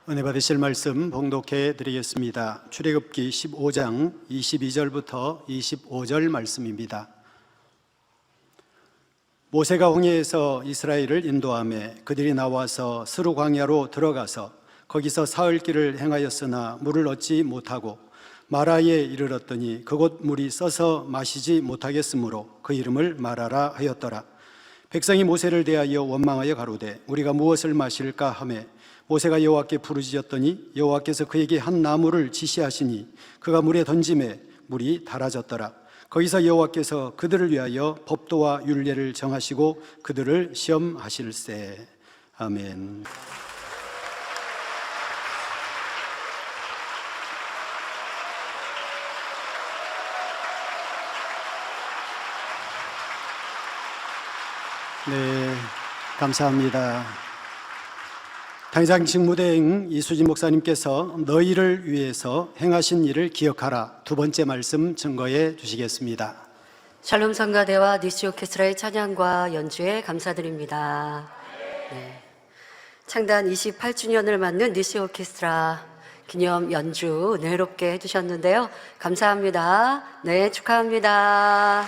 은혜 받으실 말씀 봉독해 드리겠습니다. 출애굽기 15장 22절부터 25절 말씀입니다. 모세가 홍해에서 이스라엘을 인도하매 그들이 나와서 스루 광야로 들어가서 거기서 사흘 길을 행하였으나 물을 얻지 못하고 마라에 이르렀더니 그곳 물이 써서 마시지 못하겠으므로 그 이름을 마라라 하였더라. 백성이 모세를 대하여 원망하여 가로되 우리가 무엇을 마실까 하매 모세가 여호와께 부르짖었더니 여호와께서 그에게 한 나무를 지시하시니 그가 물에 던지매 물이 달아졌더라. 거기서 여호와께서 그들을 위하여 법도와 율례를 정하시고 그들을 시험하실세. 아멘. 네, 감사합니다. 당장 직무대행 이수진 목사님께서 너희를 위해서 행하신 일을 기억하라 두 번째 말씀 증거해 주시겠습니다. 샬롬 성가대와 니시 오케스트라의 찬양과 연주에 감사드립니다. 네. 창단 28주년을 맞는 니시 오케스트라 기념 연주 은혜롭게 해주셨는데요. 감사합니다. 네, 축하합니다.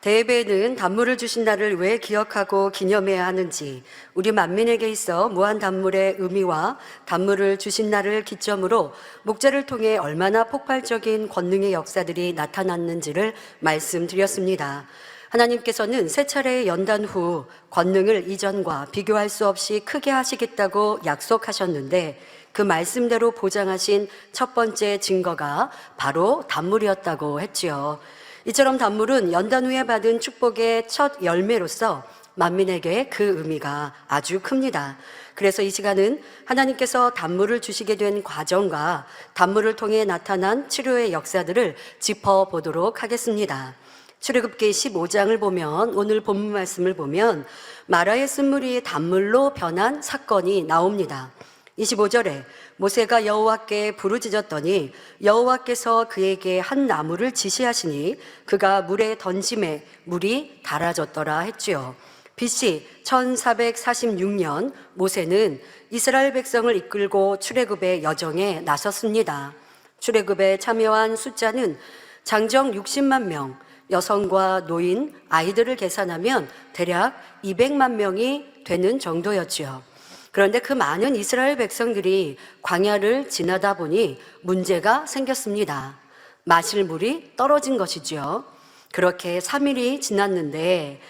대예배는 단물을 주신 날을 왜 기억하고 기념해야 하는지, 우리 만민에게 있어 무한 단물의 의미와 단물을 주신 날을 기점으로 목자를 통해 얼마나 폭발적인 권능의 역사들이 나타났는지를 말씀드렸습니다. 하나님께서는 세 차례의 연단 후 권능을 이전과 비교할 수 없이 크게 하시겠다고 약속하셨는데 그 말씀대로 보장하신 첫 번째 증거가 바로 단물이었다고 했지요. 이처럼 단물은 연단 후에 받은 축복의 첫 열매로서 만민에게 그 의미가 아주 큽니다. 그래서 이 시간은 하나님께서 단물을 주시게 된 과정과 단물을 통해 나타난 치료의 역사들을 짚어보도록 하겠습니다. 출애굽기 15장을 보면, 오늘 본문 말씀을 보면 마라의 쓴물이 단물로 변한 사건이 나옵니다. 25절에 모세가 여호와께 부르짖었더니 여호와께서 그에게 한 나무를 지시하시니 그가 물에 던짐에 물이 달아졌더라 했지요. BC 1446년 모세는 이스라엘 백성을 이끌고 출애굽의 여정에 나섰습니다. 출애굽에 참여한 숫자는 장정 60만 명, 여성과 노인, 아이들을 계산하면 대략 200만 명이 되는 정도였지요. 그런데 그 많은 이스라엘 백성들이 광야를 지나다 보니 문제가 생겼습니다. 마실 물이 떨어진 것이죠. 그렇게 3일이 지났는데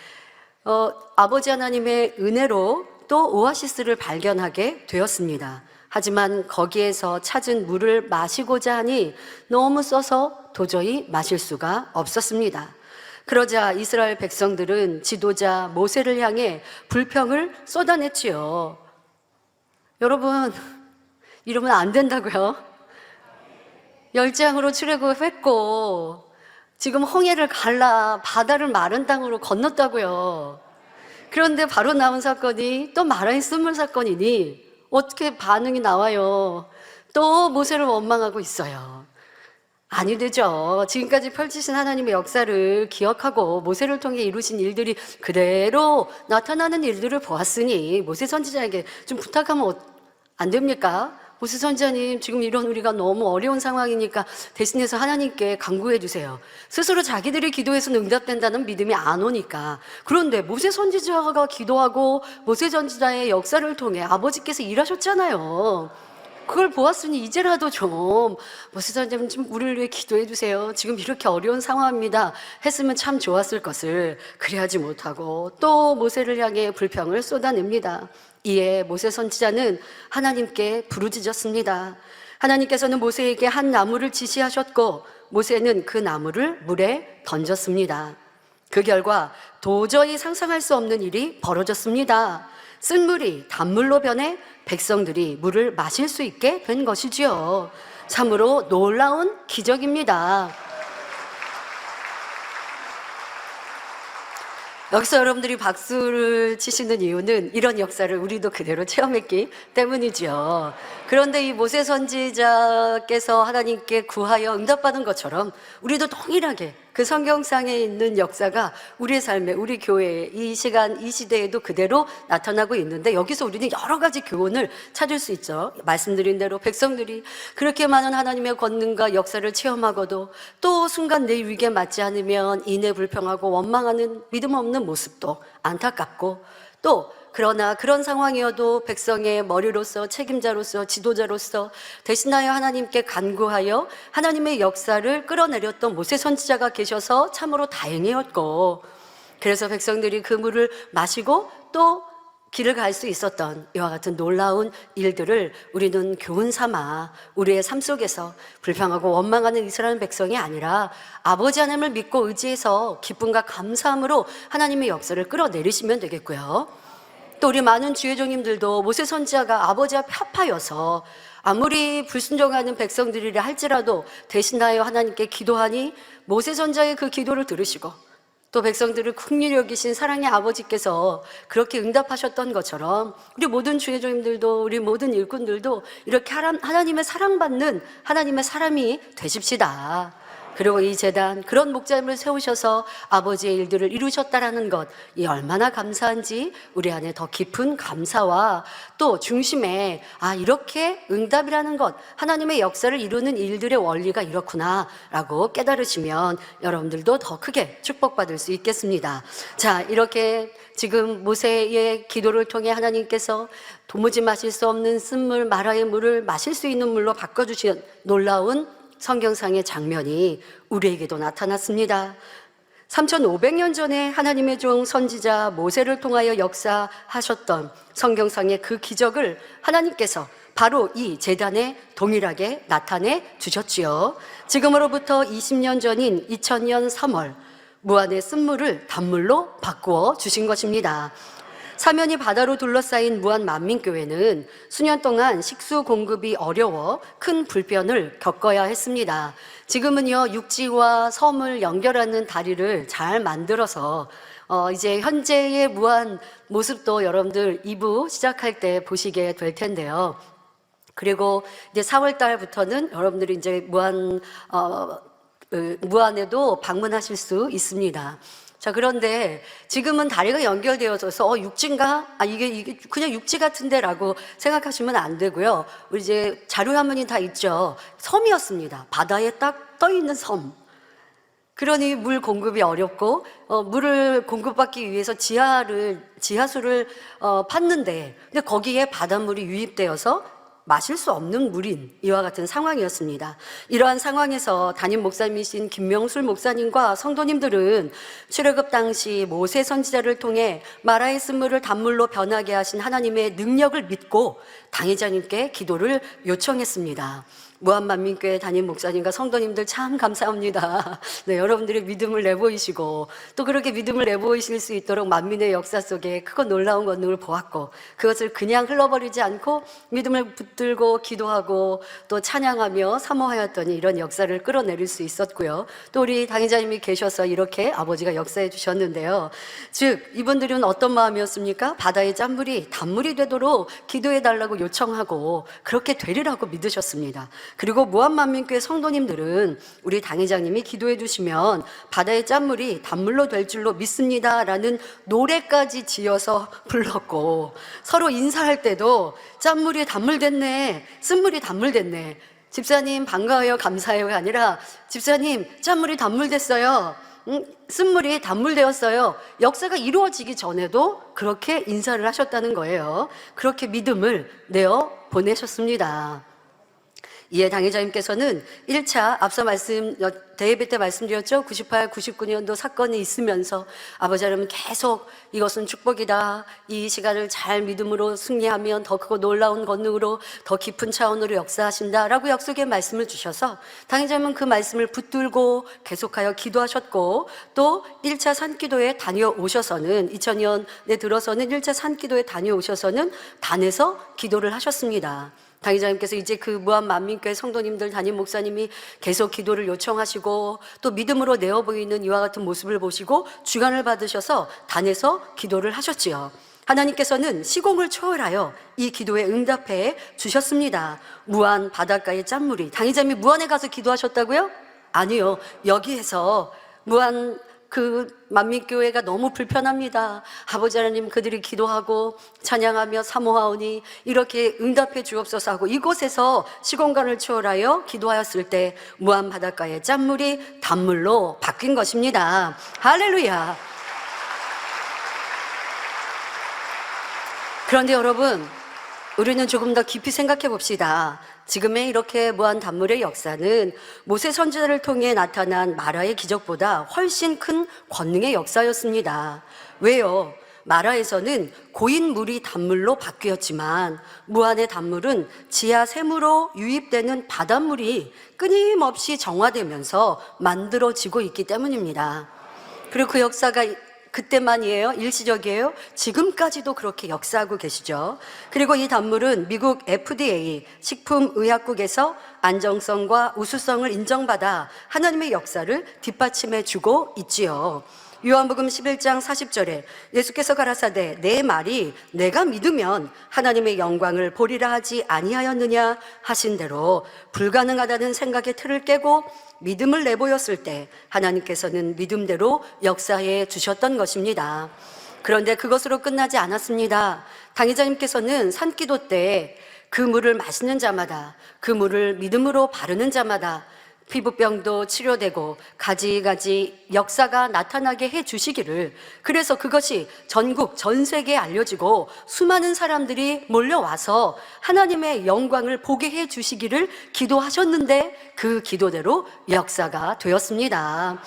아버지 하나님의 은혜로 또 오아시스를 발견하게 되었습니다. 하지만 거기에서 찾은 물을 마시고자 하니 너무 써서 도저히 마실 수가 없었습니다. 그러자 이스라엘 백성들은 지도자 모세를 향해 불평을 쏟아냈지요. 여러분, 이러면 안 된다고요. 열장으로 출애굽했고 지금 홍해를 갈라 바다를 마른 땅으로 건넜다고요. 그런데 바로 나온 사건이 또 마라의 쓴물 사건이니 어떻게 반응이 나와요? 또 모세를 원망하고 있어요. 아니 되죠. 지금까지 펼치신 하나님의 역사를 기억하고 모세를 통해 이루신 일들이 그대로 나타나는 일들을 보았으니 모세 선지자에게 좀 부탁하면 안 됩니까? 모세 선지자님, 지금 이런 우리가 너무 어려운 상황이니까 대신해서 하나님께 간구해 주세요. 스스로 자기들이 기도해서 응답된다는 믿음이 안 오니까. 그런데 모세 선지자가 기도하고 모세 선지자의 역사를 통해 아버지께서 일하셨잖아요. 그걸 보았으니 이제라도 좀 모세 선지자님 좀 우리를 위해 기도해 주세요. 지금 이렇게 어려운 상황입니다 했으면 참 좋았을 것을 그리하지 못하고 또 모세를 향해 불평을 쏟아냅니다. 이에 모세 선지자는 하나님께 부르짖었습니다. 하나님께서는 모세에게 한 나무를 지시하셨고 모세는 그 나무를 물에 던졌습니다. 그 결과 도저히 상상할 수 없는 일이 벌어졌습니다. 쓴물이 단물로 변해 백성들이 물을 마실 수 있게 된 것이지요. 참으로 놀라운 기적입니다. 여기서 여러분들이 박수를 치시는 이유는 이런 역사를 우리도 그대로 체험했기 때문이죠. 그런데 이 모세 선지자께서 하나님께 구하여 응답받은 것처럼 우리도 동일하게 그 성경상에 있는 역사가 우리의 삶에, 우리 교회에 이 시간, 이 시대에도 그대로 나타나고 있는데, 여기서 우리는 여러 가지 교훈을 찾을 수 있죠. 말씀드린 대로 백성들이 그렇게 많은 하나님의 권능과 역사를 체험하고도 또 순간 내 위기에 맞지 않으면 인해 불평하고 원망하는 믿음 없는 모습도 안타깝고, 또 그러나 그런 상황이어도 백성의 머리로서, 책임자로서, 지도자로서 대신하여 하나님께 간구하여 하나님의 역사를 끌어내렸던 모세 선지자가 계셔서 참으로 다행이었고, 그래서 백성들이 그 물을 마시고 또 길을 갈 수 있었던 이와 같은 놀라운 일들을 우리는 교훈 삼아 우리의 삶 속에서 불평하고 원망하는 이스라엘 백성이 아니라 아버지 하나님을 믿고 의지해서 기쁨과 감사함으로 하나님의 역사를 끌어내리시면 되겠고요. 또 우리 많은 주의 종님들도 모세 선지자가 아버지 앞에 합하여서 아무리 불순종하는 백성들이라 할지라도 대신하여 하나님께 기도하니 모세 선지자의 그 기도를 들으시고, 또 백성들을 긍휼히 여기신 사랑의 아버지께서 그렇게 응답하셨던 것처럼 우리 모든 주의 종님들도, 우리 모든 일꾼들도 이렇게 하나님의 사랑받는 하나님의 사람이 되십시다. 그리고 이 재단, 그런 목자님을 세우셔서 아버지의 일들을 이루셨다라는 것, 이 얼마나 감사한지 우리 안에 더 깊은 감사와 또 중심에 이렇게 응답이라는 것, 하나님의 역사를 이루는 일들의 원리가 이렇구나 라고 깨달으시면 여러분들도 더 크게 축복받을 수 있겠습니다. 자, 이렇게 지금 모세의 기도를 통해 하나님께서 도무지 마실 수 없는 쓴물, 마라의 물을 마실 수 있는 물로 바꿔주신 놀라운 성경상의 장면이 우리에게도 나타났습니다. 3500년 전에 하나님의 종 선지자 모세를 통하여 역사하셨던 성경상의 그 기적을 하나님께서 바로 이 제단에 동일하게 나타내 주셨지요. 지금으로부터 20년 전인 2000년 3월 무한의 쓴물을 단물로 바꾸어 주신 것입니다. 사면이 바다로 둘러싸인 무한 만민교회는 수년 동안 식수 공급이 어려워 큰 불편을 겪어야 했습니다. 지금은요, 육지와 섬을 연결하는 다리를 잘 만들어서 이제 현재의 무한 모습도 여러분들 2부 시작할 때 보시게 될 텐데요. 그리고 이제 4월 달부터는 여러분들이 이제 무안에도 방문하실 수 있습니다. 자, 그런데 지금은 다리가 연결되어져서 육지인가? 이게 그냥 육지 같은데 라고 생각하시면 안 되고요. 우리 이제 자료화면이 다 있죠. 섬이었습니다. 바다에 딱 떠 있는 섬. 그러니 물 공급이 어렵고 물을 공급받기 위해서 지하수를 팠는데, 근데 거기에 바닷물이 유입되어서 마실 수 없는 물인 이와 같은 상황이었습니다. 이러한 상황에서 담임 목사님이신 김명술 목사님과 성도님들은 출애굽 당시 모세 선지자를 통해 마라의 쓴물을 단물로 변하게 하신 하나님의 능력을 믿고 당회자님께 기도를 요청했습니다. 무한만민교회 담임 목사님과 성도님들 참 감사합니다. 네, 여러분들의 믿음을 내보이시고 또 그렇게 믿음을 내보이실 수 있도록 만민의 역사 속에 크고 놀라운 권능을 보았고, 그것을 그냥 흘러버리지 않고 믿음을 붙들고 기도하고 또 찬양하며 사모하였더니 이런 역사를 끌어내릴 수 있었고요. 또 우리 당회자님이 계셔서 이렇게 아버지가 역사해 주셨는데요. 즉 이분들은 어떤 마음이었습니까? 바다의 짠물이 단물이 되도록 기도해 달라고 요청하고 그렇게 되리라고 믿으셨습니다. 그리고 무한만민교회 성도님들은 우리 당회장님이 기도해 주시면 바다의 짠물이 단물로 될 줄로 믿습니다 라는 노래까지 지어서 불렀고, 서로 인사할 때도 짠물이 단물 됐네, 쓴물이 단물 됐네, 집사님 반가워요 감사해요가 아니라 집사님 짠물이 단물 됐어요, 쓴물이 단물 되었어요. 역사가 이루어지기 전에도 그렇게 인사를 하셨다는 거예요. 그렇게 믿음을 내어 보내셨습니다. 이에 당회자님께서는 1차 앞서 대예배 때 말씀드렸죠. 98, 99년도 사건이 있으면서 아버지 하나님 계속 이것은 축복이다, 이 시간을 잘 믿음으로 승리하면 더 크고 놀라운 권능으로 더 깊은 차원으로 역사하신다 라고 약속의 말씀을 주셔서 당회자님은 그 말씀을 붙들고 계속하여 기도하셨고, 또 1차 산기도에 다녀오셔서는 2000년에 들어서는 1차 산기도에 다녀오셔서는 단에서 기도를 하셨습니다. 당회장님께서 이제 그 무한만민교회 성도님들 담임 목사님이 계속 기도를 요청하시고 또 믿음으로 내어 보이는 이와 같은 모습을 보시고 주관을 받으셔서 단에서 기도를 하셨지요. 하나님께서는 시공을 초월하여 이 기도에 응답해 주셨습니다. 무한 바닷가의 짠물이, 당회장님이 무안에 가서 기도하셨다고요? 아니요, 여기에서 무한 만민교회가 너무 불편합니다. 아버지 하나님, 그들이 기도하고 찬양하며 사모하오니 이렇게 응답해 주옵소서 하고 이곳에서 시공간을 초월하여 기도하였을 때 무한 바닷가의 짠물이 단물로 바뀐 것입니다. 할렐루야. 그런데 여러분, 우리는 조금 더 깊이 생각해 봅시다. 지금의 이렇게 무한 단물의 역사는 모세 선지자를 통해 나타난 마라의 기적보다 훨씬 큰 권능의 역사였습니다. 왜요? 마라에서는 고인 물이 단물로 바뀌었지만 무한의 단물은 지하 샘으로 유입되는 바닷물이 끊임없이 정화되면서 만들어지고 있기 때문입니다. 그리고 그 역사가 그때만이에요? 일시적이에요? 지금까지도 그렇게 역사하고 계시죠. 그리고 이 단물은 미국 FDA 식품의약국에서 안정성과 우수성을 인정받아 하나님의 역사를 뒷받침해 주고 있지요. 요한복음 11장 40절에 예수께서 가라사대 내 말이 내가 믿으면 하나님의 영광을 보리라 하지 아니하였느냐 하신 대로 불가능하다는 생각의 틀을 깨고 믿음을 내보였을 때 하나님께서는 믿음대로 역사해 주셨던 것입니다. 그런데 그것으로 끝나지 않았습니다. 당회자님께서는 산기도 때 그 물을 마시는 자마다, 그 물을 믿음으로 바르는 자마다 피부병도 치료되고 가지가지 역사가 나타나게 해 주시기를, 그래서 그것이 전국 전 세계에 알려지고 수많은 사람들이 몰려와서 하나님의 영광을 보게 해 주시기를 기도하셨는데 그 기도대로 역사가 되었습니다.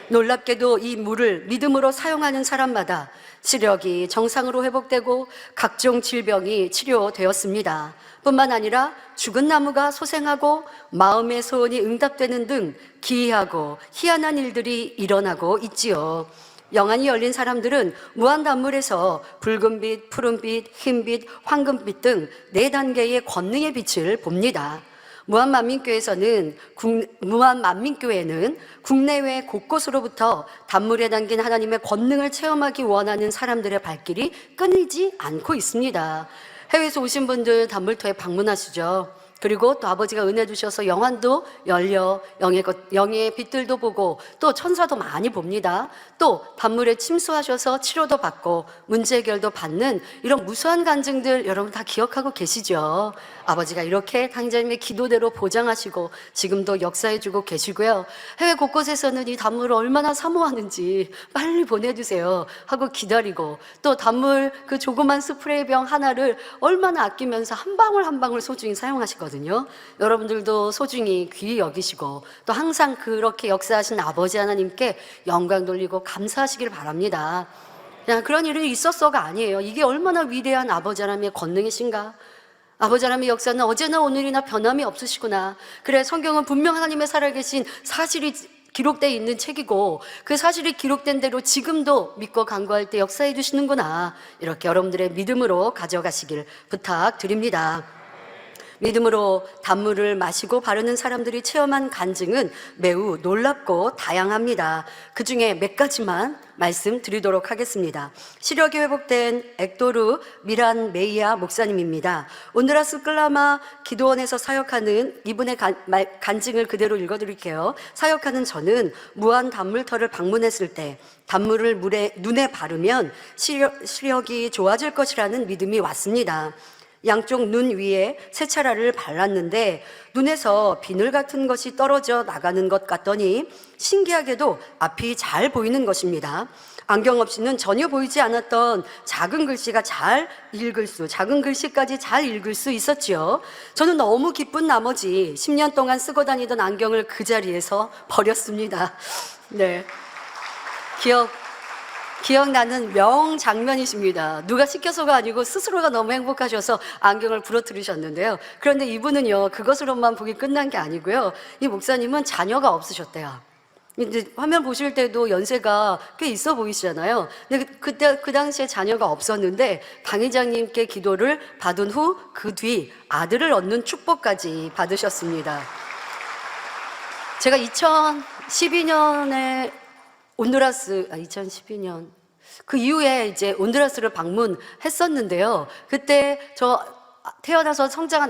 놀랍게도 이 물을 믿음으로 사용하는 사람마다 시력이 정상으로 회복되고 각종 질병이 치료되었습니다. 뿐만 아니라 죽은 나무가 소생하고 마음의 소원이 응답되는 등 기이하고 희한한 일들이 일어나고 있지요. 영안이 열린 사람들은 무한단물에서 붉은빛, 푸른빛, 흰빛, 황금빛 등 4단계의 권능의 빛을 봅니다. 무한만민교회는 국내외 곳곳으로부터 단물에 담긴 하나님의 권능을 체험하기 원하는 사람들의 발길이 끊이지 않고 있습니다. 해외에서 오신 분들 단물터에 방문하시죠. 그리고 또 아버지가 은혜 주셔서 영안도 열려 영의 빛들도 보고 또 천사도 많이 봅니다. 또 단물에 침수하셔서 치료도 받고 문제 해결도 받는 이런 무수한 간증들 여러분 다 기억하고 계시죠? 아버지가 이렇게 당자님의 기도대로 보장하시고 지금도 역사해주고 계시고요. 해외 곳곳에서는 이 단물을 얼마나 사모하는지 빨리 보내주세요 하고 기다리고, 또 단물 그 조그만 스프레이병 하나를 얼마나 아끼면서 한 방울 한 방울 소중히 사용하시거든요. 여러분들도 소중히 귀히 여기시고 또 항상 그렇게 역사하신 아버지 하나님께 영광 돌리고 감사하시길 바랍니다. 그냥 그런 일이 있었어가 아니에요. 이게 얼마나 위대한 아버지 하나님의 권능이신가. 아버지 하나님의 역사는 어제나 오늘이나 변함이 없으시구나. 그래, 성경은 분명 하나님의 살아계신 사실이 기록되어 있는 책이고 그 사실이 기록된 대로 지금도 믿고 간구할 때 역사해 주시는구나. 이렇게 여러분들의 믿음으로 가져가시길 부탁드립니다. 믿음으로 단물을 마시고 바르는 사람들이 체험한 간증은 매우 놀랍고 다양합니다. 그 중에 몇 가지만 말씀드리도록 하겠습니다. 시력이 회복된 액도르 미란 메이아 목사님입니다. 온두라스 클라마 기도원에서 사역하는 이분의 간증을 그대로 읽어드릴게요. 사역하는 저는 무한 단물터를 방문했을 때 단물을 눈에 바르면 시력이 좋아질 것이라는 믿음이 왔습니다. 양쪽 눈 위에 세차라를 발랐는데 눈에서 비늘 같은 것이 떨어져 나가는 것 같더니 신기하게도 앞이 잘 보이는 것입니다. 안경 없이는 전혀 보이지 않았던 작은 글씨까지 잘 읽을 수 있었지요. 저는 너무 기쁜 나머지 10년 동안 쓰고 다니던 안경을 그 자리에서 버렸습니다. 네, 기억나는 명장면이십니다. 누가 시켜서가 아니고 스스로가 너무 행복하셔서 안경을 부러뜨리셨는데요. 그런데 이분은요, 그것으로만 보기 끝난 게 아니고요. 이 목사님은 자녀가 없으셨대요. 이제 화면 보실 때도 연세가 꽤 있어 보이시잖아요. 근데 그 당시에 자녀가 없었는데 당회장님께 기도를 받은 후 그 뒤 아들을 얻는 축복까지 받으셨습니다. 제가 2012년에 2012년 그 이후에 이제 온두라스를 방문했었는데요. 그때 저 태어나서 성장한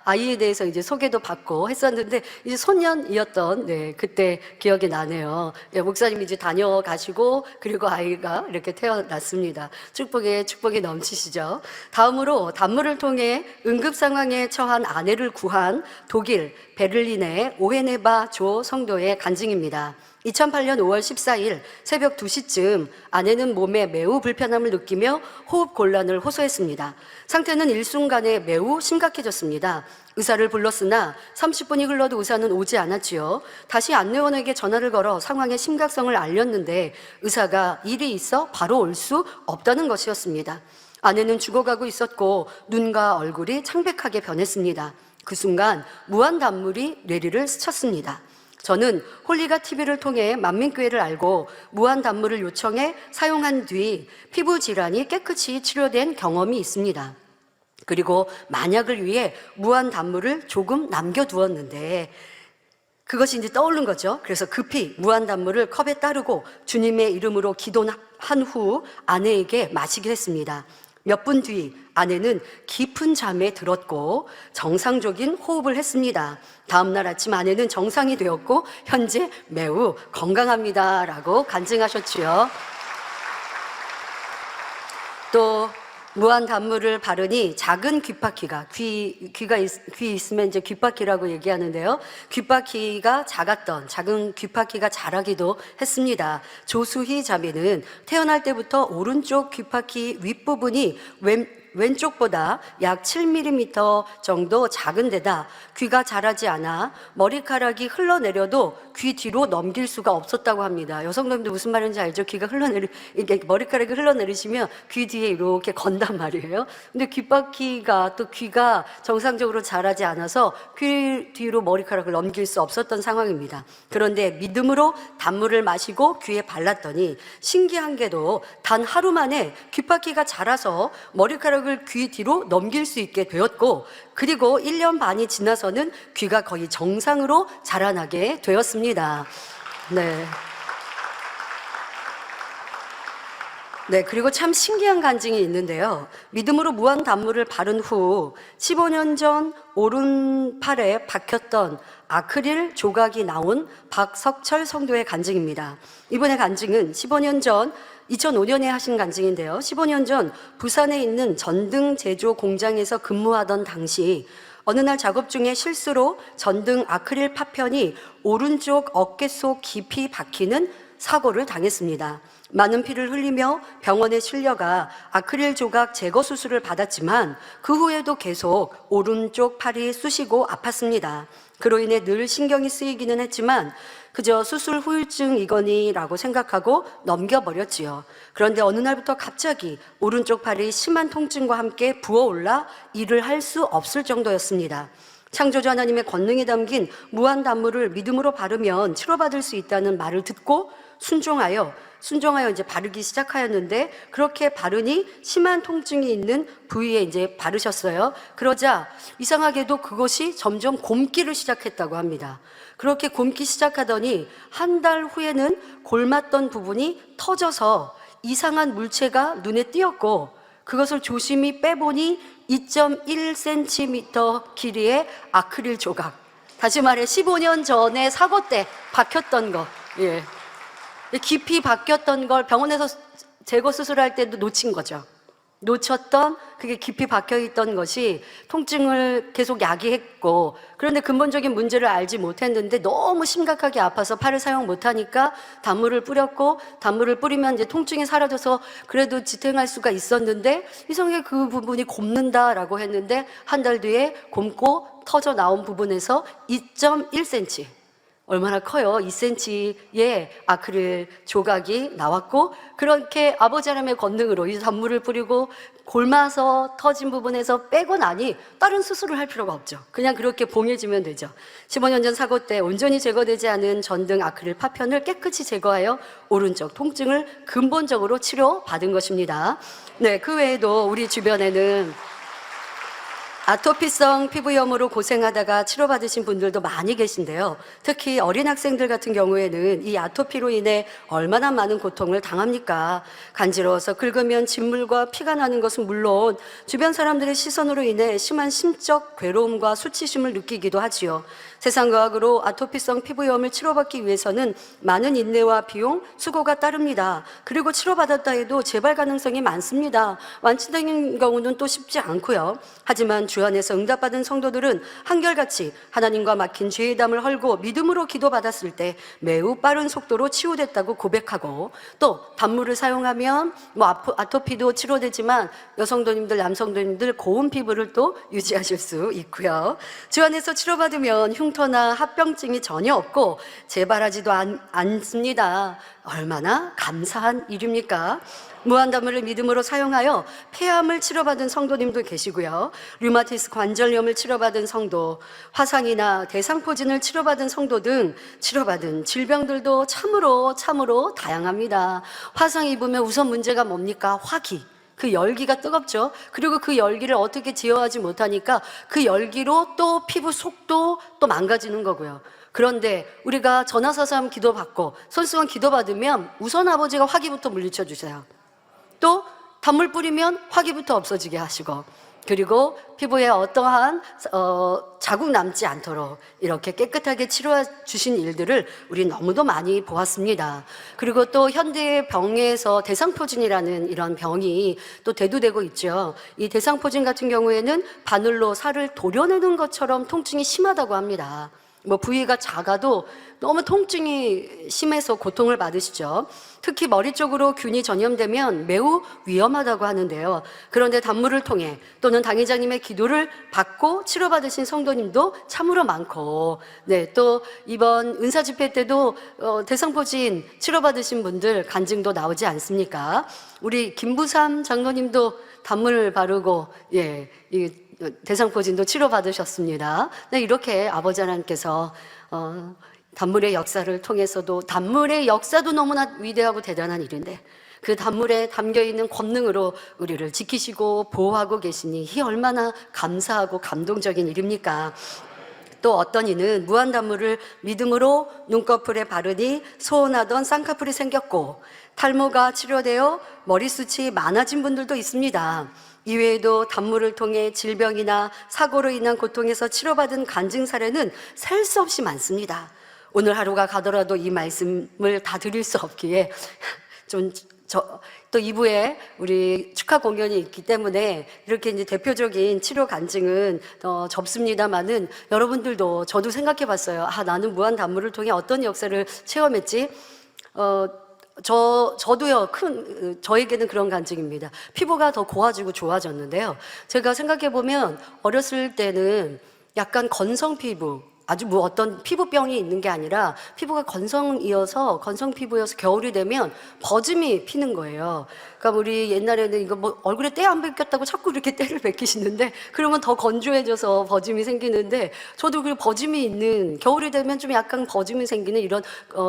아이에 대해서 이제 소개도 받고 했었는데, 이제 소년이었던, 그때 기억이 나네요. 목사님이 이제 다녀가시고, 그리고 아이가 이렇게 태어났습니다. 축복이 넘치시죠. 다음으로 단물을 통해 응급 상황에 처한 아내를 구한 독일 베를린의 오헤네바 조 성도의 간증입니다. 2008년 5월 14일 새벽 2시쯤 아내는 몸에 매우 불편함을 느끼며 호흡 곤란을 호소했습니다. 상태는 일순간에 매우 심각해졌습니다. 의사를 불렀으나 30분이 흘러도 의사는 오지 않았지요. 다시 안내원에게 전화를 걸어 상황의 심각성을 알렸는데 의사가 일이 있어 바로 올 수 없다는 것이었습니다. 아내는 죽어가고 있었고 눈과 얼굴이 창백하게 변했습니다. 그 순간 무한 단물이 뇌리를 스쳤습니다. 저는 홀리가 TV를 통해 만민교회를 알고 무한 단물을 요청해 사용한 뒤 피부 질환이 깨끗이 치료된 경험이 있습니다. 그리고 만약을 위해 무한 단물을 조금 남겨두었는데 그것이 이제 떠오른 거죠. 그래서 급히 무한 단물을 컵에 따르고 주님의 이름으로 기도한 후 아내에게 마시게 했습니다. 몇 분 뒤 아내는 깊은 잠에 들었고 정상적인 호흡을 했습니다. 다음 날 아침 아내는 정상이 되었고 현재 매우 건강합니다라고 간증하셨지요. 또 무한 단물을 바르니 작은 귓바퀴가 귀 있으면 이제 귓바퀴라고 얘기하는데요. 귓바퀴가 작은 귓바퀴가 자라기도 했습니다. 조수희 자매는 태어날 때부터 오른쪽 귓바퀴 윗부분이 왼쪽보다 약 7mm 정도 작은 데다 귀가 자라지 않아 머리카락이 흘러내려도 귀 뒤로 넘길 수가 없었다고 합니다. 여성분들 무슨 말인지 알죠? 이게 머리카락이 흘러내리시면 귀 뒤에 이렇게 건단 말이에요. 근데 귓바퀴가 또 귀가 정상적으로 자라지 않아서 귀 뒤로 머리카락을 넘길 수 없었던 상황입니다. 그런데 믿음으로 단물을 마시고 귀에 발랐더니 신기한 게도 단 하루 만에 귓바퀴가 자라서 머리카락을 귀 뒤로 넘길 수 있게 되었고, 그리고 1년 반이 지나서는 귀가 거의 정상으로 자라나게 되었습니다. 그리고 참 신기한 간증이 있는데요. 믿음으로 무한 단물을 바른 후 15년 전 오른팔에 박혔던 아크릴 조각이 나온 박석철 성도의 간증입니다. 이번의 간증은 15년 전 2005년에 하신 간증인데요. 15년 전 부산에 있는 전등 제조 공장에서 근무하던 당시 어느 날 작업 중에 실수로 전등 아크릴 파편이 오른쪽 어깨 속 깊이 박히는 사고를 당했습니다. 많은 피를 흘리며 병원에 실려가 아크릴 조각 제거 수술을 받았지만 그 후에도 계속 오른쪽 팔이 쑤시고 아팠습니다. 그로 인해 늘 신경이 쓰이기는 했지만 그저 수술 후유증이거니라고 생각하고 넘겨버렸지요. 그런데 어느 날부터 갑자기 오른쪽 팔이 심한 통증과 함께 부어올라 일을 할 수 없을 정도였습니다. 창조주 하나님의 권능이 담긴 무한 단물을 믿음으로 바르면 치료받을 수 있다는 말을 듣고 순종하여 이제 바르기 시작하였는데, 그렇게 바르니 심한 통증이 있는 부위에 이제 바르셨어요. 그러자 이상하게도 그것이 점점 곪기를 시작했다고 합니다. 그렇게 곪기 시작하더니 한 달 후에는 골맞던 부분이 터져서 이상한 물체가 눈에 띄었고, 그것을 조심히 빼보니 2.1cm 길이의 아크릴 조각. 다시 말해 15년 전에 사고 때 박혔던 거, 깊이 박혔던 걸 병원에서 제거 수술할 때도 놓친 거죠. 놓쳤던 그게 깊이 박혀있던 것이 통증을 계속 야기했고, 그런데 근본적인 문제를 알지 못했는데 너무 심각하게 아파서 팔을 사용 못하니까 단물을 뿌렸고, 단물을 뿌리면 이제 통증이 사라져서 그래도 지탱할 수가 있었는데 이상하게 그 부분이 곪는다라고 했는데 한 달 뒤에 곪고 터져 나온 부분에서 2.1cm, 얼마나 커요? 2cm의 아크릴 조각이 나왔고, 그렇게 아버지 하나님의 권능으로 이 단물을 뿌리고 골마서 터진 부분에서 빼고 나니 다른 수술을 할 필요가 없죠. 그냥 그렇게 봉해지면 되죠. 15년 전 사고 때 온전히 제거되지 않은 전등 아크릴 파편을 깨끗이 제거하여 오른쪽 통증을 근본적으로 치료받은 것입니다. 그 외에도 우리 주변에는 아토피성 피부염으로 고생하다가 치료받으신 분들도 많이 계신데요. 특히 어린 학생들 같은 경우에는 이 아토피로 인해 얼마나 많은 고통을 당합니까? 간지러워서 긁으면 진물과 피가 나는 것은 물론 주변 사람들의 시선으로 인해 심한 심적 괴로움과 수치심을 느끼기도 하지요. 세상과학으로 아토피성 피부염을 치료받기 위해서는 많은 인내와 비용, 수고가 따릅니다. 그리고 치료받았다 해도 재발 가능성이 많습니다. 완치되는 경우는 또 쉽지 않고요. 하지만 주 안에서 응답받은 성도들은 한결같이 하나님과 막힌 죄의 담을 헐고 믿음으로 기도받았을 때 매우 빠른 속도로 치유됐다고 고백하고, 또 단물을 사용하면 아토피도 치료되지만 여성도님들, 남성도님들 고운 피부를 또 유지하실 수 있고요. 주 안에서 치료받으면 흉터나 합병증이 전혀 없고 재발하지도 않습니다. 얼마나 감사한 일입니까? 무한단물을 믿음으로 사용하여 폐암을 치료받은 성도님도 계시고요. 류마티스 관절염을 치료받은 성도, 화상이나 대상포진을 치료받은 성도 등 치료받은 질병들도 참으로 다양합니다. 화상 입으면 우선 문제가 뭡니까? 화기. 그 열기가 뜨겁죠. 그리고 그 열기를 어떻게 제어하지 못하니까 그 열기로 또 피부 속도 또 망가지는 거고요. 그런데 우리가 전화사삼 기도받고 손수건 기도받으면 우선 아버지가 화기부터 물리쳐 주세요. 또 단물 뿌리면 화기부터 없어지게 하시고, 그리고 피부에 어떠한 자국 남지 않도록 이렇게 깨끗하게 치료해 주신 일들을 우리 너무도 많이 보았습니다. 그리고 또 현대의 병에서 대상포진이라는 이런 병이 또 대두되고 있죠. 이 대상포진 같은 경우에는 바늘로 살을 도려내는 것처럼 통증이 심하다고 합니다. 부위가 작아도 너무 통증이 심해서 고통을 받으시죠. 특히 머리 쪽으로 균이 전염되면 매우 위험하다고 하는데요. 그런데 단물을 통해 또는 당회장님의 기도를 받고 치료받으신 성도님도 참으로 많고, 또 이번 은사 집회 때도 대상포진 치료받으신 분들 간증도 나오지 않습니까? 우리 김부삼 장로님도 단물 바르고 이 대상포진도 치료받으셨습니다. 이렇게 아버지 하나님께서 단물의 역사를 통해서도, 단물의 역사도 너무나 위대하고 대단한 일인데 그 단물에 담겨있는 권능으로 우리를 지키시고 보호하고 계시니 이 얼마나 감사하고 감동적인 일입니까? 또 어떤 이는 무한단물을 믿음으로 눈꺼풀에 바르니 소원하던 쌍꺼풀이 생겼고 탈모가 치료되어 머리숱이 많아진 분들도 있습니다. 이외에도 단물을 통해 질병이나 사고로 인한 고통에서 치료받은 간증 사례는 셀 수 없이 많습니다. 오늘 하루가 가더라도 이 말씀을 다 드릴 수 없기에 또 2부에 우리 축하 공연이 있기 때문에 이렇게 이제 대표적인 치료 간증은 접습니다만은, 여러분들도, 저도 생각해 봤어요. 나는 무한 단물을 통해 어떤 역사를 체험했지? 저도요, 저에게는 그런 간증입니다. 피부가 더 고와지고 좋아졌는데요. 제가 생각해 보면 어렸을 때는 약간 건성 피부, 아주 어떤 피부병이 있는 게 아니라 피부가 건성 피부여서 겨울이 되면 버짐이 피는 거예요. 그러니까 우리 옛날에는 이거 얼굴에 때 안 벗겼다고 자꾸 이렇게 때를 벗기시는데, 그러면 더 건조해져서 버짐이 생기는데, 저도 그 버짐이 있는, 겨울이 되면 좀 약간 버짐이 생기는 이런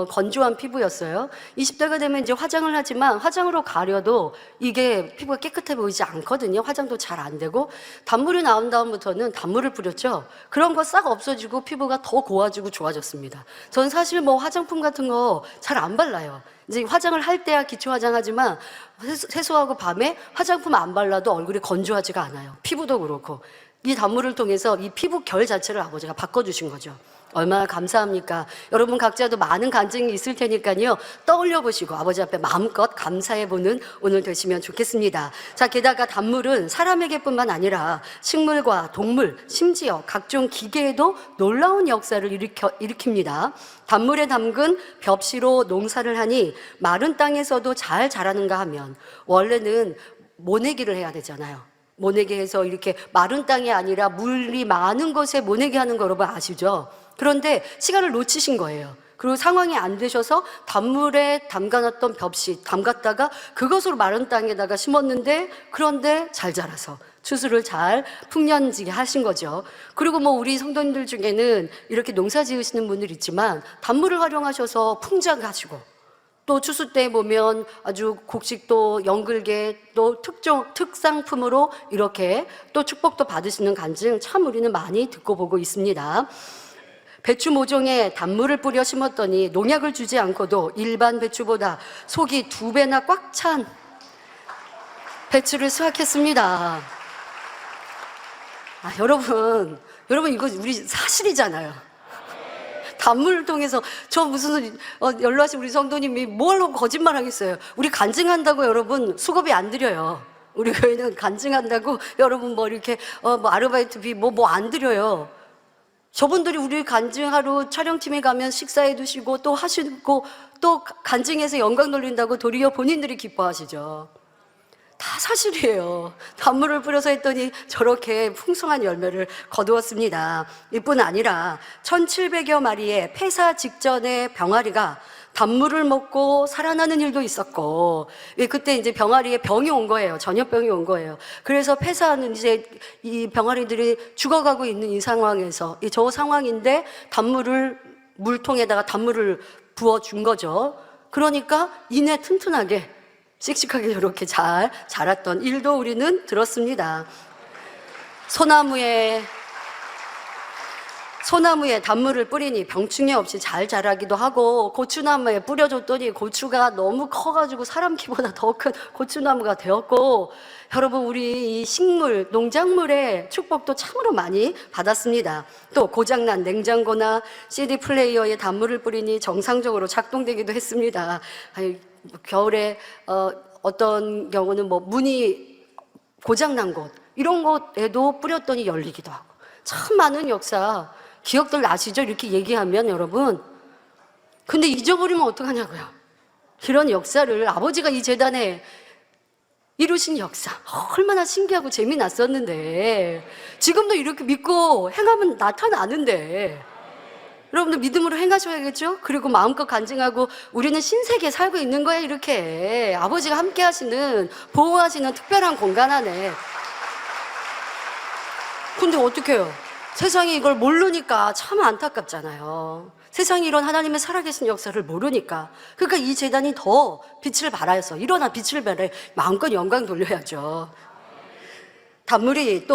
건조한 피부였어요. 20대가 되면 이제 화장을 하지만 화장으로 가려도 이게 피부가 깨끗해 보이지 않거든요. 화장도 잘 안 되고. 단물이 나온 다음부터는 단물을 뿌렸죠. 그런 거 싹 없어지고 피부가 더 고와지고 좋아졌습니다. 전 사실 화장품 같은 거 잘 안 발라요. 이제 화장을 할 때야 기초 화장하지만 세수하고 밤에 화장품 안 발라도 얼굴이 건조하지가 않아요. 피부도 그렇고. 이 단물을 통해서 이 피부 결 자체를 아버지가 바꿔주신 거죠. 얼마나 감사합니까? 여러분 각자도 많은 간증이 있을 테니까요, 떠올려 보시고 아버지 앞에 마음껏 감사해 보는 오늘 되시면 좋겠습니다. 자, 게다가 단물은 사람에게뿐만 아니라 식물과 동물, 심지어 각종 기계에도 놀라운 역사를 일으킵니다. 단물에 담근 벽시로 농사를 하니 마른 땅에서도 잘 자라는가 하면, 원래는 모내기를 해야 되잖아요. 모내기 해서 이렇게 마른 땅이 아니라 물이 많은 곳에 모내기 하는 거 여러분 아시죠? 그런데 시간을 놓치신 거예요. 그리고 상황이 안 되셔서 단물에 담가놨던 벽시 담갔다가 그것으로 마른 땅에다가 심었는데, 그런데 잘 자라서 추수를 잘 풍년지게 하신 거죠. 그리고 우리 성도님들 중에는 이렇게 농사 지으시는 분들 있지만 단물을 활용하셔서 풍작하시고, 또 추수 때 보면 아주 곡식도 연글게 또 특상품으로 이렇게 또 축복도 받으시는 간증 참 우리는 많이 듣고 보고 있습니다. 배추 모종에 단물을 뿌려 심었더니 농약을 주지 않고도 일반 배추보다 속이 2배나 꽉 찬 배추를 수확했습니다. 여러분 이거 우리 사실이잖아요. 단물을 통해서 저 무슨 연로하신 우리 성도님이 뭘로 거짓말하겠어요. 우리 간증한다고 여러분 수고비 안 드려요. 우리 교회는 간증한다고 여러분 뭐 이렇게 뭐 아르바이트비 뭐 안 드려요. 저분들이 우리 간증하러 촬영팀에 가면 식사해 두시고 또 하시고 또 간증해서 영광 돌린다고 도리어 본인들이 기뻐하시죠. 다 사실이에요. 단물을 뿌려서 했더니 저렇게 풍성한 열매를 거두었습니다. 이뿐 아니라 1700여 마리의 폐사 직전의 병아리가 단물을 먹고 살아나는 일도 있었고, 그때 이제 병아리에 병이 온 거예요. 전염병이 온 거예요. 그래서 폐사하는 이제 이 병아리들이 죽어가고 있는 이 상황에서 저 상황인데 물통에다가 단물을 부어준 거죠. 그러니까 이내 튼튼하게 씩씩하게 저렇게 잘 자랐던 일도 우리는 들었습니다. 소나무에 단물을 뿌리니 병충해 없이 잘 자라기도 하고, 고추나무에 뿌려줬더니 고추가 너무 커가지고 사람 키보다 더 큰 고추나무가 되었고, 여러분 우리 이 식물, 농작물의 축복도 참으로 많이 받았습니다. 또 고장난 냉장고나 CD 플레이어에 단물을 뿌리니 정상적으로 작동되기도 했습니다. 겨울에 어떤 경우는 뭐 문이 고장난 곳 이런 곳에도 뿌렸더니 열리기도 하고, 참 많은 역사 기억들 나시죠? 이렇게 얘기하면 여러분. 근데 잊어버리면 어떡하냐고요. 이런 역사를 아버지가 이 재단에 이루신 역사 얼마나 신기하고 재미났었는데, 지금도 이렇게 믿고 행하면 나타나는데 여러분들 믿음으로 행하셔야겠죠? 그리고 마음껏 간증하고 우리는 신세계에 살고 있는 거예요. 이렇게 아버지가 함께 하시는, 보호하시는 특별한 공간 안에. 근데 어떡해요? 세상이 이걸 모르니까 참 안타깝잖아요. 세상에 이런 하나님의 살아계신 역사를 모르니까. 그러니까 이 재단이 더 빛을 발하여서, 일어나 빛을 발해 마음껏 영광 돌려야죠. 단물이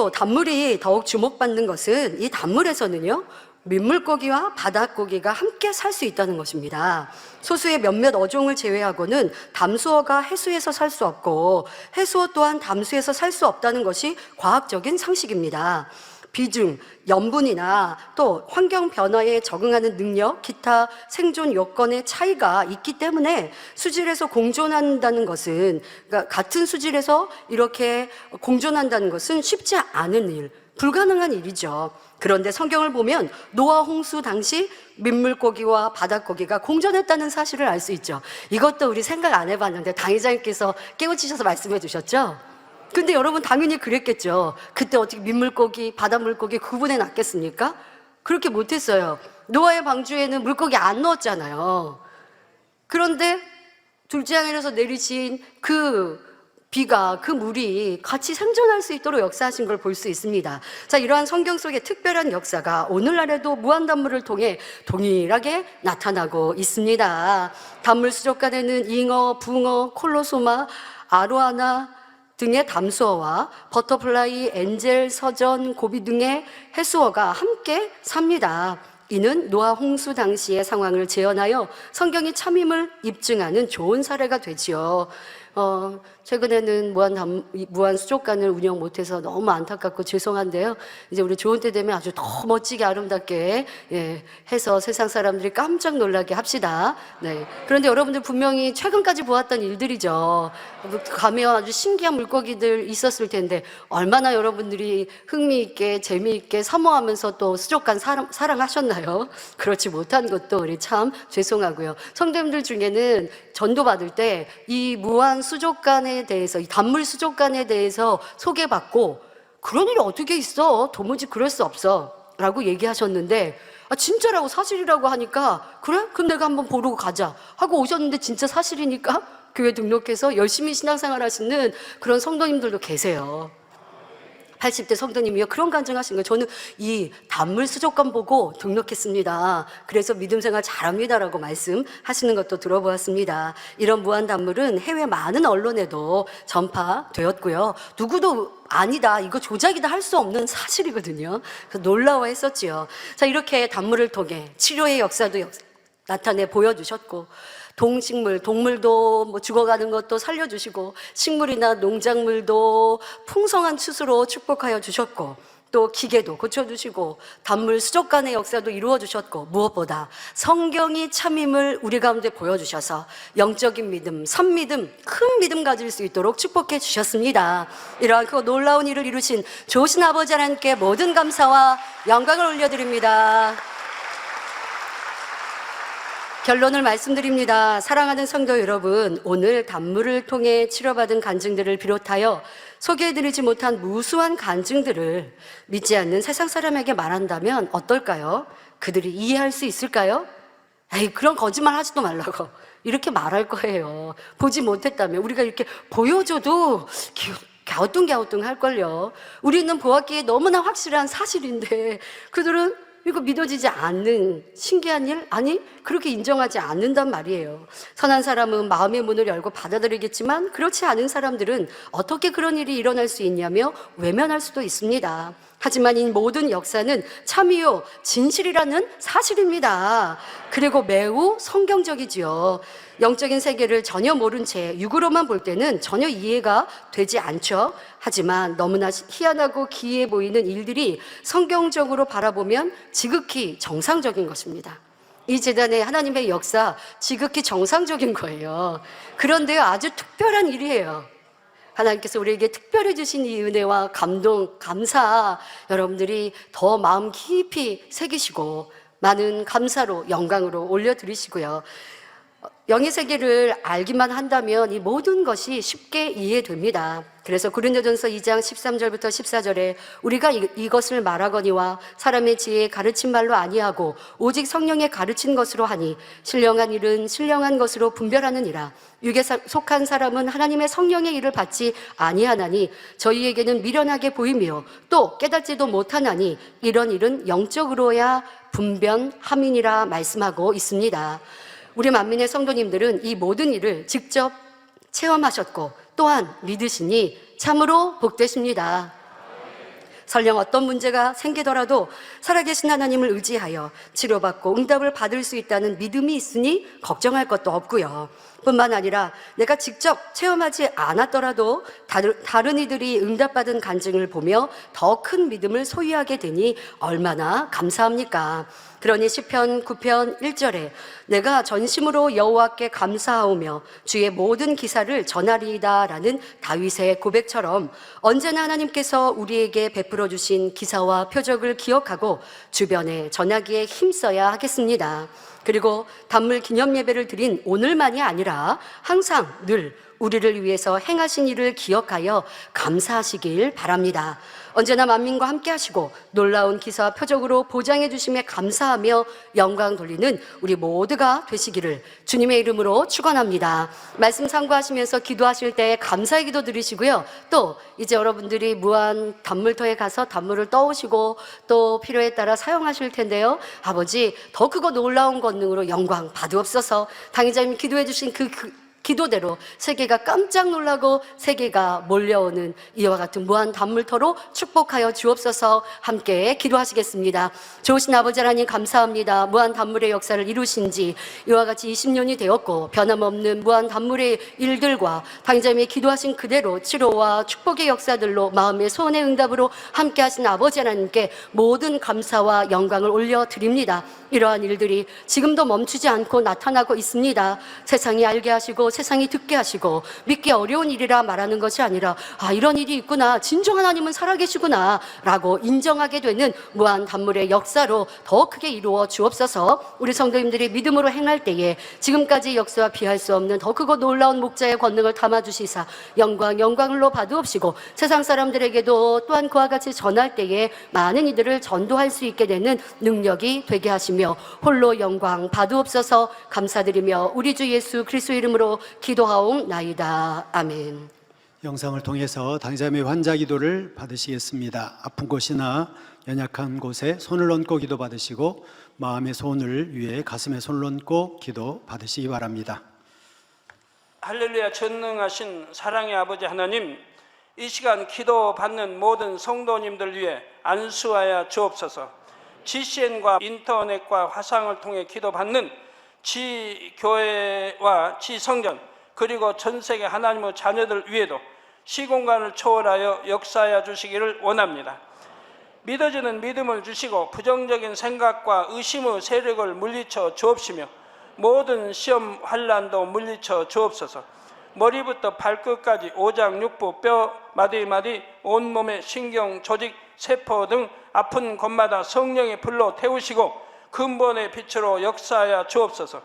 더욱 주목받는 것은 이 단물에서는요, 민물고기와 바닷고기가 함께 살 수 있다는 것입니다. 소수의 몇몇 어종을 제외하고는 담수어가 해수에서 살 수 없고, 해수어 또한 담수에서 살 수 없다는 것이 과학적인 상식입니다. 비중, 염분이나 또 환경 변화에 적응하는 능력, 기타 생존 요건의 차이가 있기 때문에 수질에서 공존한다는 것은, 그러니까 같은 수질에서 이렇게 공존한다는 것은 쉽지 않은 일, 불가능한 일이죠. 그런데 성경을 보면 노아 홍수 당시 민물고기와 바닷고기가 공존했다는 사실을 알 수 있죠. 이것도 우리 생각 안 해봤는데 당회장님께서 깨우치셔서 말씀해 주셨죠. 근데 여러분 당연히 그랬겠죠. 그때 어떻게 민물고기, 바닷물고기 구분해 놨겠습니까? 그렇게 못했어요. 노아의 방주에는 물고기 안 넣었잖아요. 그런데 둘째 하늘에서 내리신 그 비가, 그 물이 같이 생존할 수 있도록 역사하신 걸 볼 수 있습니다. 자, 이러한 성경 속의 특별한 역사가 오늘날에도 무한단물을 통해 동일하게 나타나고 있습니다. 단물 수족관에는 잉어, 붕어, 콜로소마, 아로아나 등의 담수어와 버터플라이, 엔젤, 서전, 고비 등의 해수어가 함께 삽니다. 이는 노아 홍수 당시의 상황을 재현하여 성경이 참임을 입증하는 좋은 사례가 되지요. 최근에는 무한 수족관을 운영 못해서 너무 안타깝고 죄송한데요. 이제 우리 좋은 때 되면 아주 더 멋지게 아름답게 해서 세상 사람들이 깜짝 놀라게 합시다. 네. 그런데 여러분들 분명히 최근까지 보았던 일들이죠. 가면 아주 신기한 물고기들 있었을 텐데 얼마나 여러분들이 흥미있게 재미있게 사모하면서 또 수족관 사랑하셨나요? 그렇지 못한 것도 우리 참 죄송하고요. 성도님들 중에는 전도 받을 때 이 무한 수족관에 대해서, 이 단물 수족관에 대해서 소개받고 그런 일이 어떻게 있어? 도무지 그럴 수 없어 라고 얘기하셨는데, 진짜라고 사실이라고 하니까 그래? 그럼 내가 한번 보러 가자 하고 오셨는데 진짜 사실이니까 교회 등록해서 열심히 신앙생활 하시는 그런 성도님들도 계세요. 80대 성도님이요, 그런 간증하신 거예요. 저는 이 단물 수족관 보고 등록했습니다. 그래서 믿음 생활 잘합니다라고 말씀하시는 것도 들어보았습니다. 이런 무한 단물은 해외 많은 언론에도 전파되었고요. 누구도 아니다, 이거 조작이다 할 수 없는 사실이거든요. 그래서 놀라워했었지요. 자, 이렇게 단물을 통해 치료의 역사도 나타내 보여주셨고, 동식물, 동물도 뭐 죽어가는 것도 살려주시고, 식물이나 농작물도 풍성한 추수로 축복하여 주셨고, 또 기계도 고쳐주시고, 단물 수족관의 역사도 이루어 주셨고, 무엇보다 성경이 참임을 우리 가운데 보여주셔서 영적인 믿음, 선믿음, 큰 믿음 가질 수 있도록 축복해 주셨습니다. 이러한 그 놀라운 일을 이루신 좋으신 아버지 하나님께 모든 감사와 영광을 올려드립니다. 결론을 말씀드립니다. 사랑하는 성도 여러분, 오늘 단물을 통해 치료받은 간증들을 비롯하여 소개해드리지 못한 무수한 간증들을 믿지 않는 세상 사람에게 말한다면 어떨까요? 그들이 이해할 수 있을까요? 에이, 그런 거짓말 하지도 말라고 이렇게 말할 거예요. 보지 못했다면. 우리가 이렇게 보여줘도 갸우뚱갸우뚱 할걸요. 우리는 보았기에 너무나 확실한 사실인데 그들은 이거 믿어지지 않는 신기한 일? 아니, 그렇게 인정하지 않는단 말이에요. 선한 사람은 마음의 문을 열고 받아들이겠지만 그렇지 않은 사람들은 어떻게 그런 일이 일어날 수 있냐며 외면할 수도 있습니다. 하지만 이 모든 역사는 참이요 진실이라는 사실입니다. 그리고 매우 성경적이지요. 영적인 세계를 전혀 모른 채 육으로만 볼 때는 전혀 이해가 되지 않죠. 하지만 너무나 희한하고 기이해 보이는 일들이 성경적으로 바라보면 지극히 정상적인 것입니다. 이 재단의 하나님의 역사 지극히 정상적인 거예요. 그런데 아주 특별한 일이에요. 하나님께서 우리에게 특별히 주신 이 은혜와 감동, 감사, 여러분들이 더 마음 깊이 새기시고 많은 감사로 영광으로 올려드리시고요. 영의 세계를 알기만 한다면 이 모든 것이 쉽게 이해됩니다. 그래서 고린도전서 2장 13절부터 14절에 우리가 이것을 말하거니와 사람의 지혜에 가르친 말로 아니하고 오직 성령에 가르친 것으로 하니 신령한 일은 신령한 것으로 분별하느니라. 육에 속한 사람은 하나님의 성령의 일을 받지 아니하나니 저희에게는 미련하게 보이며 또 깨닫지도 못하나니 이런 일은 영적으로야 분변함이니라 말씀하고 있습니다. 우리 만민의 성도님들은 이 모든 일을 직접 체험하셨고 또한 믿으시니 참으로 복되십니다. 설령 어떤 문제가 생기더라도 살아계신 하나님을 의지하여 치료받고 응답을 받을 수 있다는 믿음이 있으니 걱정할 것도 없고요. 뿐만 아니라 내가 직접 체험하지 않았더라도 다른 이들이 응답받은 간증을 보며 더 큰 믿음을 소유하게 되니 얼마나 감사합니까? 그러니 시편 9편 1절에 내가 전심으로 여호와께 감사하오며 주의 모든 기사를 전하리이다 라는 다윗의 고백처럼 언제나 하나님께서 우리에게 베풀어 주신 기사와 표적을 기억하고 주변에 전하기에 힘써야 하겠습니다. 그리고 단물 기념 예배를 드린 오늘만이 아니라 항상 늘 우리를 위해서 행하신 일을 기억하여 감사하시길 바랍니다. 언제나 만민과 함께 하시고 놀라운 기사와 표적으로 보장해 주심에 감사하며 영광 돌리는 우리 모두가 되시기를 주님의 이름으로 축원합니다. 말씀 참고하시면서 기도하실 때 감사의 기도 드리시고요. 또 이제 여러분들이 무한 단물터에 가서 단물을 떠오시고 또 필요에 따라 사용하실 텐데요. 아버지 더 크고 놀라운 권능으로 영광 받으옵소서. 당의자님 기도해 주신 그 기도대로 세계가 깜짝 놀라고 세계가 몰려오는 이와 같은 무한 단물터로 축복하여 주옵소서. 함께 기도하시겠습니다. 좋으신 아버지 하나님 감사합니다. 무한 단물의 역사를 이루신 지 이와 같이 20년이 되었고 변함없는 무한 단물의 일들과 당장에 기도하신 그대로 치료와 축복의 역사들로 마음의 소원의 응답으로 함께 하신 아버지 하나님께 모든 감사와 영광을 올려드립니다. 이러한 일들이 지금도 멈추지 않고 나타나고 있습니다. 세상이 알게 하시고 세상이 듣게 하시고 믿기 어려운 일이라 말하는 것이 아니라 이런 일이 있구나, 진정 하나님은 살아계시구나 라고 인정하게 되는 무한 단물의 역사로 더 크게 이루어 주옵소서. 우리 성도님들이 믿음으로 행할 때에 지금까지 역사와 비할 수 없는 더 크고 놀라운 목자의 권능을 담아주시사 영광을로 받으옵시고 세상 사람들에게도 또한 그와 같이 전할 때에 많은 이들을 전도할 수 있게 되는 능력이 되게 하시며 홀로 영광 받으옵소서. 감사드리며 우리 주 예수 그리스도 이름으로 기도하옵나이다. 아멘. 영상을 통해서 당자매 환자 기도를 받으시겠습니다. 아픈 곳이나 연약한 곳에 손을 얹고 기도 받으시고 마음의 손을 위에 가슴에 손을 얹고 기도 받으시기 바랍니다. 할렐루야. 전능하신 사랑의 아버지 하나님, 이 시간 기도 받는 모든 성도님들 위해 안수하여 주옵소서. GCN과 인터넷과 화상을 통해 기도 받는 지교회와 지성전 그리고 전세계 하나님의 자녀들 위에도 시공간을 초월하여 역사하여 주시기를 원합니다. 믿어지는 믿음을 주시고 부정적인 생각과 의심의 세력을 물리쳐 주옵시며 모든 시험 환난도 물리쳐 주옵소서. 머리부터 발끝까지 오장육부 뼈 마디마디 온몸의 신경 조직 세포 등 아픈 곳마다 성령의 불로 태우시고 근본의 빛으로 역사하여 주옵소서.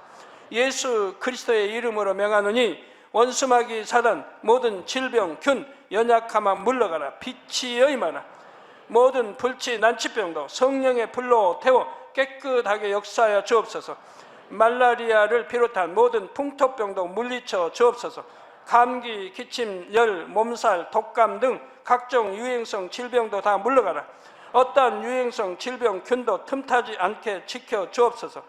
예수 그리스도의 이름으로 명하노니 원수마귀 사단 모든 질병 균 연약함아 물러가라. 빛이 임하라. 모든 불치 난치병도 성령의 불로 태워 깨끗하게 역사하여 주옵소서. 말라리아를 비롯한 모든 풍토병도 물리쳐 주옵소서. 감기, 기침, 열, 몸살, 독감 등 각종 유행성 질병도 다 물러가라. 어떠한 유행성 질병 균도 틈타지 않게 지켜 주옵소서.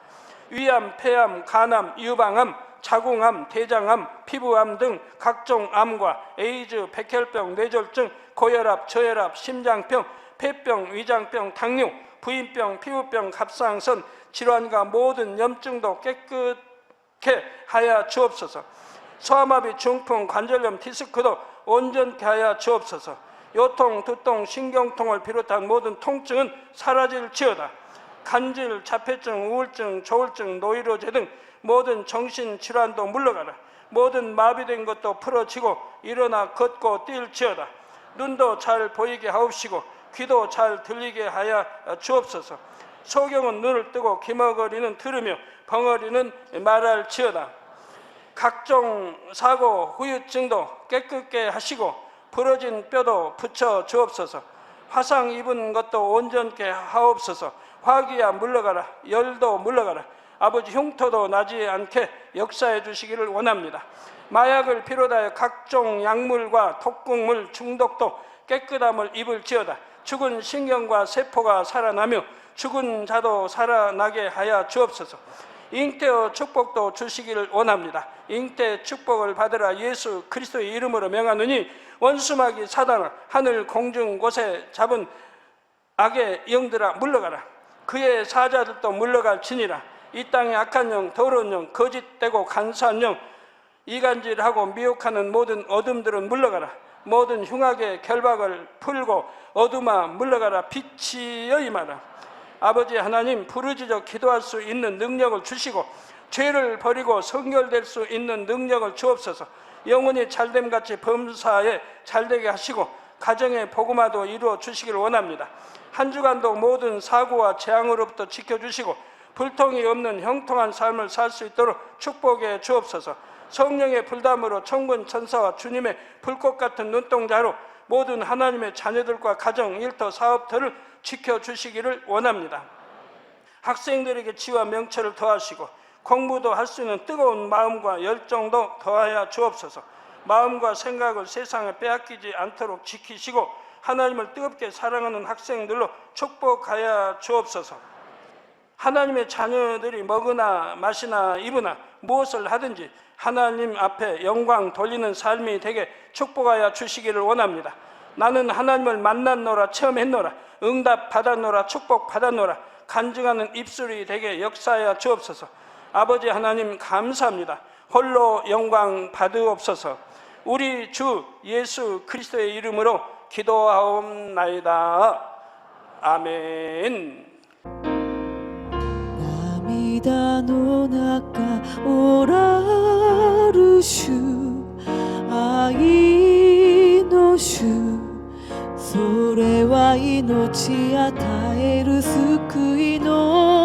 위암, 폐암, 간암, 유방암, 자궁암, 대장암, 피부암 등 각종 암과 에이즈, 백혈병, 뇌졸중, 고혈압, 저혈압, 심장병, 폐병, 위장병, 당뇨, 부인병, 피부병, 갑상선 질환과 모든 염증도 깨끗게 하여 주옵소서. 소아마비, 중풍, 관절염, 디스크도 온전케 하여 주옵소서. 요통, 두통, 신경통을 비롯한 모든 통증은 사라질지어다. 간질, 자폐증, 우울증, 조울증, 노이로제 등 모든 정신질환도 물러가라. 모든 마비된 것도 풀어지고 일어나 걷고 뛸지어다. 눈도 잘 보이게 하옵시고 귀도 잘 들리게 하여 주옵소서. 소경은 눈을 뜨고 기머거리는 들으며 벙어리는 말할지어다. 각종 사고, 후유증도 깨끗게 하시고 부러진 뼈도 붙여 주옵소서. 화상 입은 것도 온전케 하옵소서. 화기야 물러가라. 열도 물러가라. 아버지 흉터도 나지 않게 역사해 주시기를 원합니다. 마약을 비롯하여 각종 약물과 독극물 중독도 깨끗함을 입을지어다. 죽은 신경과 세포가 살아나며 죽은 자도 살아나게 하여 주옵소서. 잉태의 축복도 주시기를 원합니다. 잉태 축복을 받으라. 예수 그리스도의 이름으로 명하노니 원수마귀 사단아 하늘 공중 곳에 잡은 악의 영들아 물러가라. 그의 사자들도 물러갈지니라. 이 땅의 악한 영, 더러운 영, 거짓되고 간사한 영, 이간질하고 미혹하는 모든 어둠들은 물러가라. 모든 흉악의 결박을 풀고 어둠아 물러가라. 빛이 임하라. 아버지 하나님, 부르짖어 기도할 수 있는 능력을 주시고 죄를 버리고 성결될 수 있는 능력을 주옵소서. 영혼이 잘됨같이 범사에 잘되게 하시고 가정의 복음화도 이루어 주시길 원합니다. 한 주간도 모든 사고와 재앙으로부터 지켜주시고 불통이 없는 형통한 삶을 살 수 있도록 축복해 주옵소서. 성령의 불담으로 천군 천사와 주님의 불꽃 같은 눈동자로 모든 하나님의 자녀들과 가정, 일터, 사업들을 지켜주시기를 원합니다. 학생들에게 지와 명철을 더하시고 공부도 할 수 있는 뜨거운 마음과 열정도 더하여 주옵소서. 마음과 생각을 세상에 빼앗기지 않도록 지키시고 하나님을 뜨겁게 사랑하는 학생들로 축복하여 주옵소서. 하나님의 자녀들이 먹으나 마시나 입으나 무엇을 하든지 하나님 앞에 영광 돌리는 삶이 되게 축복하여 주시기를 원합니다. 나는 하나님을 만났노라, 체험했노라, 응답 받았노라, 축복 받았노라, 간증하는 입술이 되게 역사하여 주옵소서. 아버지 하나님 감사합니다. 홀로 영광 받으옵소서. 우리 주 예수 그리스도의 이름으로 기도하옵나이다. 아멘. 涙の中おらる主愛の主それは命与える救いの